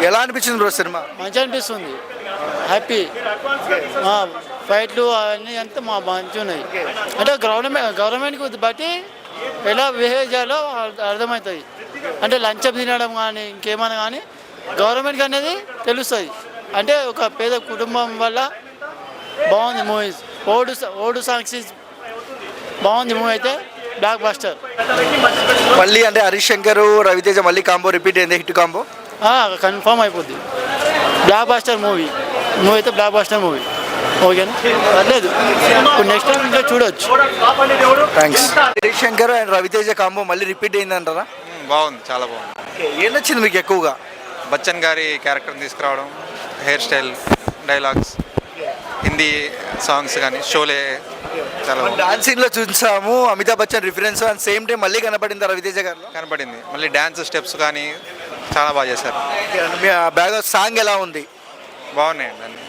ఎలా అనిపించింది bro cinema? మంచిగా అనిపిస్తుంది, హ్యాపీ. ఫైట్లు అవన్నీ అంతా మంచిగా ఉన్నాయి. అంటే గవర్నమెంట్కి బట్టి ఎలా బిహేవ్ చేయాలో అర్థమవుతుంది. అంటే లంచం తినడం కానీ ఇంకేమైనా కానీ గవర్నమెంట్కి అనేది తెలుస్తుంది. అంటే ఒక పేద కుటుంబం వల్ల బాగుంది మూవీస్. ఓడు సాంగ్స్ బాగుంది మూవీ అయితే, బ్లాక్ బస్టర్. మళ్ళీ అంటే హరీష్ శంకర్ రవితేజ మళ్ళీ కాంబో రిపీట్ అయింది, హిట్ కాంబో కన్ఫర్మ్ అయిపోద్ది. బ్లాక్ బస్టర్ మూవీ అయితే బ్లాక్ బస్టర్ మూవీ. ఓకేనా, పర్లేదు. ఇప్పుడు నెక్స్ట్ టైం ఇంకా చూడవచ్చు. Thanks. Harish Shankar and Ravi Teja combo మళ్ళీ రిపీట్ అయింది అంటారా? బాగుంది, చాలా బాగుంది. ఏం నచ్చింది మీకు ఎక్కువగా? బచ్చన్ గారి క్యారెక్టర్ తీసుకురావడం, hair style, dialogues, Hindi songs కానీ షోలే చాలా డాన్సింగ్ లో చూసాము Amitabh Bachchan reference, and same time మళ్ళీ కనపడింది రవితేజ గారు. కనపడింది. మళ్ళీ డ్యాన్స్ స్టెప్స్ కానీ చాలా బాగా చేశారు. మీ బ్యాగ్ సాంగ్ ఎలా ఉంది? బాగున్నాయండి అన్ని.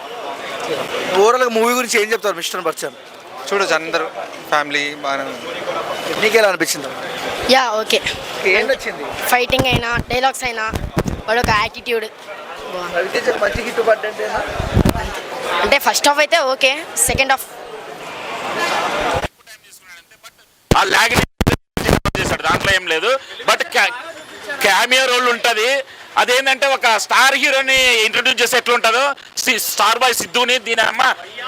ఓవరాల్గా మూవీ గురించి ఏం చెప్తారు మిస్టర్ బచ్చన్? చూడొచ్చు, అందరూ ఫ్యామిలీ బాగానే ఉంది. నీకు ఎలా అనిపించింది? Yeah okay. ఏం నచ్చింది? ఫైటింగ్ అయినా డైలాగ్స్ అయినా వాడు ఒక యాటిట్యూడ్. రవితేజ మంచి హిట్ పడ్డంటేనా? అంటే ఫస్ట్ హాఫ్ అయితే ఓకే, సెకండ్ హాఫ్ ఆ లాగ్ చేశాడు, దాంట్లో ఏం లేదు. బట్ క్యామియో రోల్ ఉంటుంది. అదేంటంటే ఒక స్టార్ హీరోని ఇంట్రొడ్యూస్ చేసి ఎట్లుంటుందో స్టార్ బాయ్ సిద్ధుని దీని అమ్మ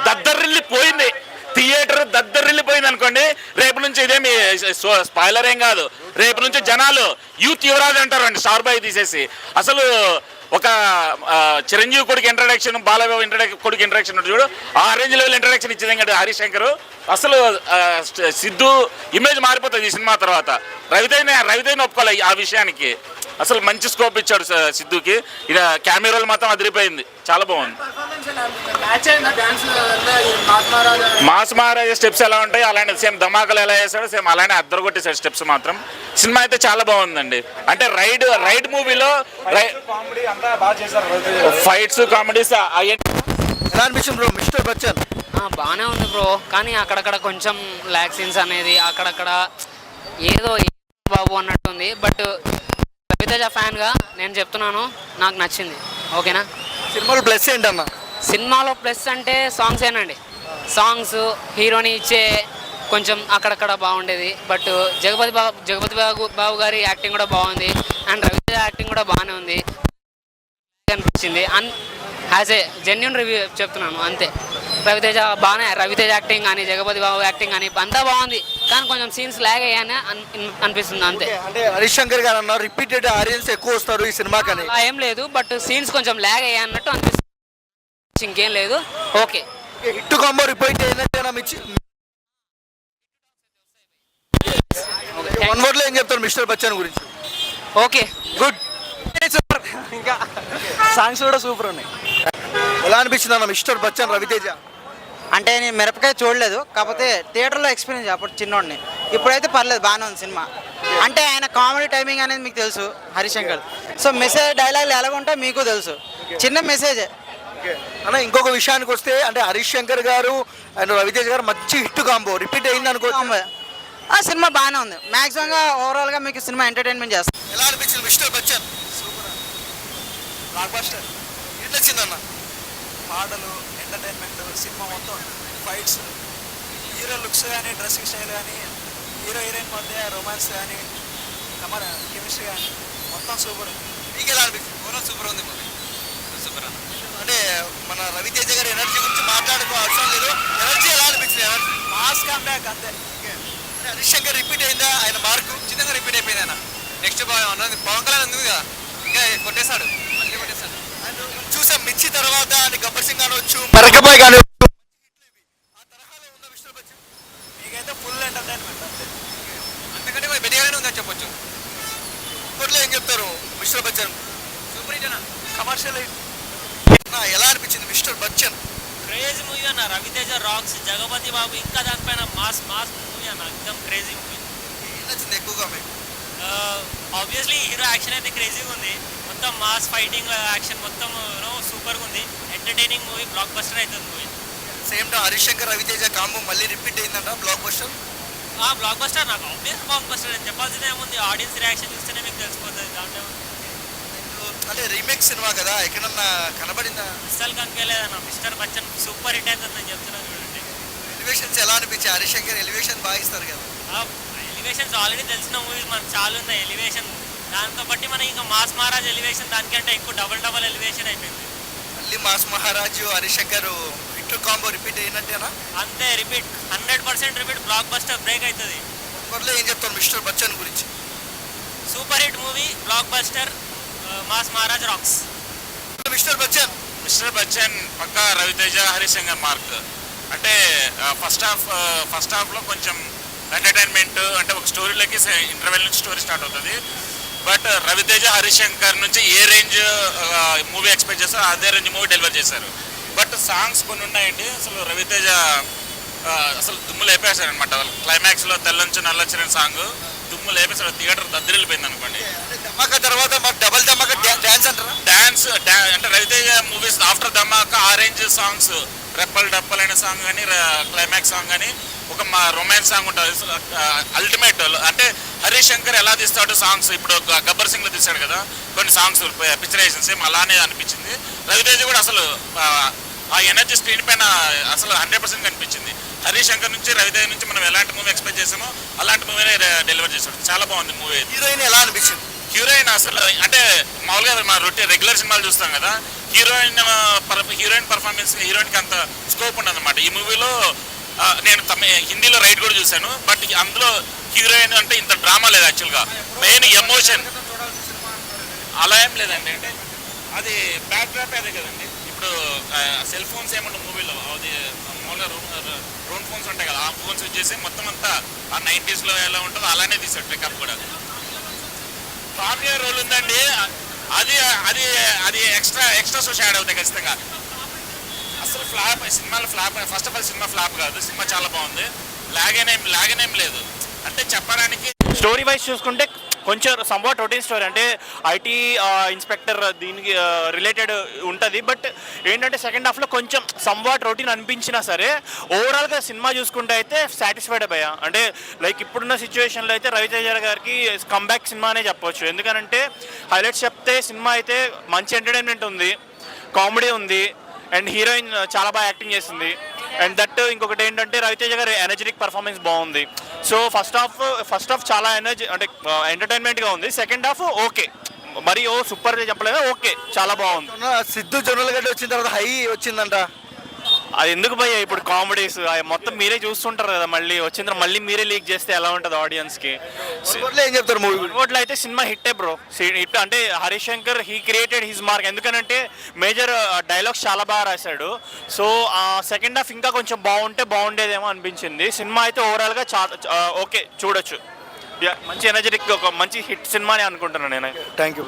దద్దరిల్లిపోయింది. థియేటర్ దద్దరిల్లిపోయింది అనుకోండి. రేపు నుంచి ఇదేమి స్పాయిలర్ ఏం కాదు, రేపు నుంచి జనాలు యూత్ యువరాజ్ అంటారండి స్టార్ బాయ్ తీసేసి. అసలు ఒక చిరంజీవి కొడుకు ఇంట్రడక్షన్, బాలబాబు కొడుకు ఇంట్రడక్షన్ చూడు, ఆ రేంజ్ లెవెల్ ఇంట్రడక్షన్ ఇచ్చింది కదా హరీష్ శంకర్. అసలు సిద్ధు ఇమేజ్ మారిపోతుంది ఈ సినిమా తర్వాత. రవితేజ ఒప్పుకోవాలి ఆ విషయానికి. అసలు మంచి స్కోప్ ఇచ్చాడు సిద్ధుకి. ఇక కెమెరాలు మాత్రం అదిరిపోయింది, చాలా బాగుంది. మాస్ మహారాజా స్టెప్స్ ఎలా ఉంటాయి అలానే సేమ్ ధమాకాలు ఎలా చేశాడో సేమ్ అలానే అద్దరు కొట్టేశాడు స్టెప్స్ మాత్రం. సినిమా అయితే చాలా బాగుందండి. అంటే రైడ్ మూవీలో ఫైట్స్ కామెడీస్ ఎలా అనిపించింది బ్రో మిస్టర్ బచ్చన్? బాగానే ఉంది బ్రో, కానీ అక్కడక్కడ కొంచెం ల్యాక్ సీన్స్ అనేది అక్కడక్కడ ఏదో బాబు అన్నట్టుంది. బట్ రవితేజ ఫ్యాన్గా నేను చెప్తున్నాను, నాకు నచ్చింది. ఓకేనా. సినిమాలో ప్లస్ ఏంటన్నా? సినిమాలో ప్లస్ అంటే సాంగ్స్ ఏనండి. సాంగ్స్, హీరోని ఇచ్చే కొంచెం అక్కడక్కడ బాగుండేది. బట్ జగపతి బాబు గారి యాక్టింగ్ కూడా బాగుంది, అండ్ రవితేజ యాక్టింగ్ కూడా బాగానే ఉంది అనిపించింది. యాజ్ ఏ జెన్యున్ రివ్యూ చెప్తున్నాను అంతే. రవితేజ యాక్టింగ్ కానీ జగపతి బాబు యాక్టింగ్ కానీ అంతా బాగుంది, కానీ కొంచెం సీన్స్ లాగ్ అయ్యాయని అనిపిస్తుంది అంతే. అంటే హరీష్ శంకర్ గారు అన్నారు రిపీటెడ్ ఆడియన్స్ ఎక్కువ వస్తారు ఈ సినిమాకి అని. ఏం లేదు, బట్ సీన్స్ కొంచెం లాగ్ అయ్యాయి అన్నట్టు అనిపిస్తుంది, ఇంకేం లేదు. ఓకే, హిట్ కాంబో రిపీట్ అయిందంటే వన్ వర్డ్ లో ఏం చెప్తారు మిస్టర్ బచ్చన్ గురించి? Okay, good. సూపర్, ఇంకా సాంగ్స్ కూడా సూపర్ ఉన్నాయి. ఎలా అనిపించింది అన్న మిస్టర్ బచ్చన్ రవితేజ? అంటే నేను మిరపకాయ చూడలేదు, కాకపోతే థియేటర్లో ఎక్స్పీరియన్స్ అప్పుడు చిన్నోడిని. ఇప్పుడైతే పర్లేదు, బాగానే ఉంది సినిమా. అంటే ఆయన కామెడీ టైమింగ్ అనేది మీకు తెలుసు హరీష్ శంకర్. సో మెసేజ్ డైలాగులు ఎలాగుంటాయో మీకు తెలుసు, చిన్న మెసేజే అన్న. ఇంకొక విషయానికి వస్తే అంటే హరీష్ శంకర్ గారు అండ్ రవితేజ గారు మంచి హిట్ కాంబో రిపీట్ అయింది అనుకో. ఆ సినిమా బాగానే ఉంది. మ్యాక్సిమంగా ఓవరాల్గా మీకు సినిమా ఎంటర్టైన్మెంట్ చేస్తుంది. ఎలా అనిపించింది మిస్టర్ బచ్చన్? Block buster. ఏం నచ్చిందన్న? పాటలు, ఎంటర్టైన్మెంట్, సినిమా మొత్తం ఫైట్స్, హీరో లుక్స్ కానీ, డ్రెస్సింగ్ స్టైల్ కానీ, హీరో హీరోయిన్ మధ్య రొమాన్స్ కానీ, కెమిస్ట్రీ కానీ మొత్తం సూపర్. మీకు ఎలా అనిపించింది? ఓవరాల్ సూపర్ ఉంది మూవీ, సూపర్ అన్న. అంటే మన రవితేజ గారి ఎనర్జీ గురించి మాట్లాడుకో అవసరం లేదు, ఎనర్జీ ఎలా అనిపించింది? ఎనర్జీ మాస్ కంబ్యాక్ అంతే. హరీష్ శంకర్ రిపీట్ అయిందా? ఆయన మార్కు చిన్నగా రిపీట్ అయిపోయింది ఆయన. నెక్స్ట్ పవన్ కళ్యాణ్ ఉంది కదా, ఇంకా కొట్టేశాడు, మళ్ళీ కొట్టేశాడు. చూసాం మిర్చి తర్వాత అని గబ్బర్ సింగ్ అనవచ్చు, మరకబాయ్ కానీ ఆ తరహాలో ఉన్న మిస్టర్ బచ్చన్. మీకైతే ఫుల్ ఎంటర్టైన్మెంట్ అంతే, అంతకంటే కొంచెం బెటర్గానే ఉందని చెప్పొచ్చు. ఇప్పట్లో ఏం చెప్తారు మిస్టర్ బచ్చన్? సూపర్ హిట్ అన్న, కమర్షియల్ హిట్. ఎలా అనిపించింది మిస్టర్ బచ్చన్? క్రేజీ మూవీ అన్న. రవితేజ రాక్స్, జగపతి బాబు, ఇంకా దానిపైన మాస్ మూవీ అన్న, ఎక్దమ్ క్రేజీ మూవీ. ఏం నచ్చింది ఎక్కువగా మీకు? ఆబ్వియస్లీ హీరో యాక్షన్ అయితే క్రేజీగా ఉంది. మొత్తం మాస్ ఫైటింగ్ యాక్షన్ మొత్తం సూపర్గా ఉంది. ఎంటర్టైనింగ్ మూవీ, బ్లాక్ బస్టర్ అవుతుంది movie. Same time Harish Shankar Ravi Teja combo మళ్ళీ రిపీట్ అయిందంట బ్లాక్ బస్టర్. బ్లాక్ బస్టర్ నాకు ఆబ్వియస్ బ్లాక్ బస్టర్ అని చెప్పాల్సిందే ఏముంది. ఆడియన్స్ రియాక్షన్ చూస్తేనే మీకు తెలిసిపోతుంది. దాంట్లో అంటే రీమేక్ సినిమా కదా, ఎక్కడన్నా కనబడిందా? అస్సలు కనిపించలేదన్న. మిస్టర్ బచ్చన్ సూపర్ హిట్ అవుతుందని చెప్తున్నాను చూడండి. ఎలివేషన్స్ ఎలా అనిపించాయి? హరిశంకర్ ఎలివేషన్ బాగా ఇస్తారు కదా. ఎలివేషన్స్ ఆల్రెడీ తెలిసిన మూవీస్ మనకు చాలా ఉన్నాయి ఎలివేషన్. దాంతో బట్టి మనం ఇంకా మాస్ మహారాజ్ ఎలివేషన్ దానికంటే ఎక్కువ డబల్ ఎలివేషన్ అయిపోయింది. మళ్ళీ mass Maharaja Harish Shankar hit combo repeat అయినట్టేనా? అంతే, repeat 100% repeat. Blockbuster break అవుతుంది. త్వరలో ఏం చెప్తారు మిస్టర్ బచ్చన్ గురించి? Super hit movie, blockbuster, mass Maharaj rocks. Mister Bachchan mister Bachchan పక్కా రవితేజ హరిశంకర్ మార్క్. అంటే ఫస్ట్ హాఫ్లో కొంచెం ఎంటర్టైన్మెంట్, అంటే ఒక స్టోరీలోకి ఇంటర్వెల్ నుంచి స్టోరీ స్టార్ట్ అవుతుంది. బట్ రవితేజ హరిశంకర్ నుంచి ఏ రేంజ్ మూవీ ఎక్స్పెక్ట్ చేస్తారో అదే రేంజ్ మూవీ డెలివర్ చేశారు. బట్ సాంగ్స్ కొన్ని ఉన్నాయండి, అసలు రవితేజ అసలు దుమ్ము లేపేశారు అనమాట. క్లైమాక్స్లో తెల్లంచు నల్లొచ్చిన సాంగ్ దుమ్ము లేపేశారు, థియేటర్ దద్దరిల్లిపోయింది అనుకోండి. ధమాకా తర్వాత మరి డబల్ ధమాకా డ్యాన్స్ అంటారా? డాన్స్ అంటే రవితేజ మూవీస్ ఆఫ్టర్ ధమాకా ఆరెంజ్ సాంగ్స్, రెప్పల్ డప్పల్ అనే సాంగ్ కానీ, క్లైమాక్స్ సాంగ్ కానీ, ఒక రొమాన్స్ సాంగ్ ఉంటుంది అల్టిమేట్. అంటే హరీష్ శంకర్ ఎలా తీస్తాడు సాంగ్స్, ఇప్పుడు గబ్బర్ సింగ్లో తీస్తాడు కదా కొన్ని సాంగ్స్ పిక్చరైజేషన్, సేమ్ అలానే అనిపించింది. రవితేజ కూడా అసలు ఆ ఎనర్జీ స్క్రీన్ పైన అసలు 100% కనిపించింది. హరీష్ శంకర్ నుంచి రవితేజ నుంచి మనం ఎలాంటి మూవీ ఎక్స్పెక్ట్ చేసామో అలాంటి మూవీనే డెలివర్ చేశాడు. చాలా బాగుంది మూవీ. హీరోయిన్ ఎలా అనిపించింది? హీరోయిన్ అసలు అంటే మామూలుగా మన రెగ్యులర్ సినిమాలు చూస్తాం కదా, హీరోయిన్ పర్ఫార్మెన్స్, హీరోయిన్కి అంత స్కోప్ ఉండదు అనమాట. ఈ మూవీలో నేను హిందీలో రైట్ కూడా చూశాను, బట్ అందులో హీరోయిన్ అంటే ఇంత డ్రామా లేదు. యాక్చువల్గా మెయిన్ ఎమోషన్ అలా ఏం లేదండి. అంటే అది బ్యాక్ డ్రాప్ అదే కదండి. ఇప్పుడు సెల్ ఫోన్స్ ఏమన్నా మూవీలో అది మామూలుగా రౌండ్ ఫోన్స్ ఉంటాయి కదా, ఆ ఫోన్స్ వచ్చేసి మొత్తం అంతా ఆ 90s ఎలా ఉంటుందో అలానే తీసాడు. పికప్ కూడా కామెడీ రోల్ ఉందండి. అది అది అది ఎక్స్ట్రా సోషల్ యాడ్ అవుతాయి ఖచ్చితంగా. అసలు సినిమాలో flop, first of all cinema flop కాదు, సినిమా చాలా బాగుంది. లాగనేం లేదు. అంటే చెప్పడానికి స్టోరీ వైజ్ చూసుకుంటే కొంచెం సంవాట్ రొటీన్ స్టోరీ, అంటే ఐటీ ఇన్స్పెక్టర్ దీనికి రిలేటెడ్ ఉంటుంది. బట్ ఏంటంటే సెకండ్ హాఫ్లో కొంచెం సంవాట్ రొటీన్ అనిపించినా సరే ఓవరాల్గా సినిమా చూసుకుంటే అయితే సాటిస్ఫైడ్ అయ్యా. అంటే లైక్ ఇప్పుడున్న సిచ్యువేషన్లో అయితే రవితేజ గారికి కమ్బ్యాక్ సినిమా అనే చెప్పొచ్చు. ఎందుకంటే హైలైట్స్ చెప్తే సినిమా అయితే మంచి ఎంటర్టైన్మెంట్ ఉంది, కామెడీ ఉంది, అండ్ హీరోయిన్ చాలా బాగా యాక్టింగ్ చేసింది. అండ్ దట్ ఇంకొకటి ఏంటంటే రవితేజ గారి ఎనర్జెటిక్ పర్ఫార్మెన్స్ బాగుంది. సో ఫస్ట్ హాఫ్ చాలా అంటే ఎంటర్టైన్మెంట్గా ఉంది. సెకండ్ హాఫ్ ఓకే, మరి సూపర్ చెప్పలేదు, ఓకే చాలా బాగుంది. సిద్ధు జొన్నలగడ్డ వచ్చిన తర్వాత హై వచ్చిందంట. అది ఎందుకు భయ్యా ఇప్పుడు కామెడీస్ మొత్తం మీరే చూస్తుంటారు కదా, మళ్ళీ వచ్చిన మళ్ళీ మీరే లీక్ చేస్తే ఎలా ఉంటుంది ఆడియన్స్కి? ఏం చెప్తారు మూవీ? ఓట్లో అయితే సినిమా హిట్టే బ్రో. హిట్ అంటే Harish Shankar he created his mark. ఎందుకంటే మేజర్ డైలాగ్స్ చాలా బాగా రాశాడు. సో సెకండ్ హాఫ్ ఇంకా కొంచెం బాగుండేదేమో అనిపించింది. సినిమా అయితే ఓవరాల్గా ఓకే, చూడొచ్చు. మంచి ఎనర్జెటిక్, ఒక మంచి హిట్ సినిమా అని అనుకుంటున్నాను నేను. Thank you.